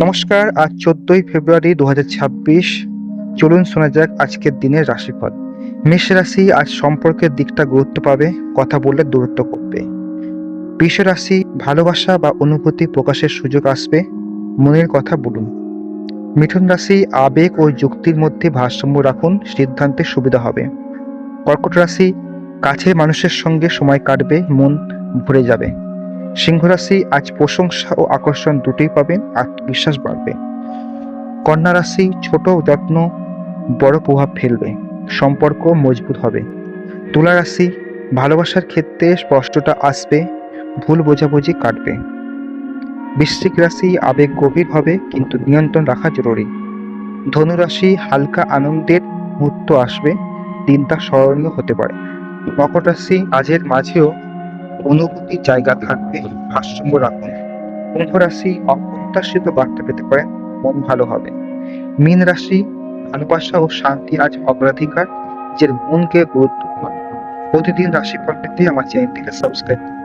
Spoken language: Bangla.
নমস্কার, আজ 14ই ফেব্রুয়ারি 2026। চলুন শোনা যাক আজকের দিনের রাশিফল। মেষ রাশি, আজ সম্পর্কের দিকটা গুরুত্ব পাবে, কথা বললে দূরত্ব কমবে। বৃষ রাশি, ভালোবাসা বা অনুভূতি প্রকাশের সুযোগ আসবে, মনের কথা বলুন। মিথুন রাশি, আবেগ ও যুক্তির মধ্যে ভারসাম্য রাখুন, সিদ্ধান্তে সুবিধা হবে। কর্কট রাশি, কাছের মানুষের সঙ্গে সময় কাটবে, মন ভরে যাবে। সিংহ রাশি, আজ প্রশংসা ও আকর্ষণ দুটোই পাবেন, আত্মবিশ্বাস বাড়বে। কন্যা রাশি, ছোট যত্ন বড় প্রভাব ফেলবে, সম্পর্ক মজবুত হবে। তুলা রাশি, ভালোবাসার ক্ষেত্রে স্পষ্টতা আসবে, ভুল বোঝাবুঝি কাটবে। বৃশ্চিক রাশি, আবেগ গভীর হবে কিন্তু নিয়ন্ত্রণ রাখা জরুরি। ধনু রাশি, হালকা আনন্দের মুহূর্ত আসবে, দিনটা স্মরণীয় হতে পারে। মকর রাশি, কাজের মাঝেও অনুভূতির জায়গা থাকবে, ভারসাম্য রাখুন। কুম্ভ রাশি, অপ্রত্যাশিত বার্তা পেতে পারেন, মন ভালো হবে। মীন রাশি, ভালোবাসা ও শান্তি আজ অগ্রাধিকার, নিজের মনকে গুরুত্ব দিন। প্রতিদিন রাশিফল পেতে আমার চ্যানেলটিকে সাবস্ক্রাইব করুন।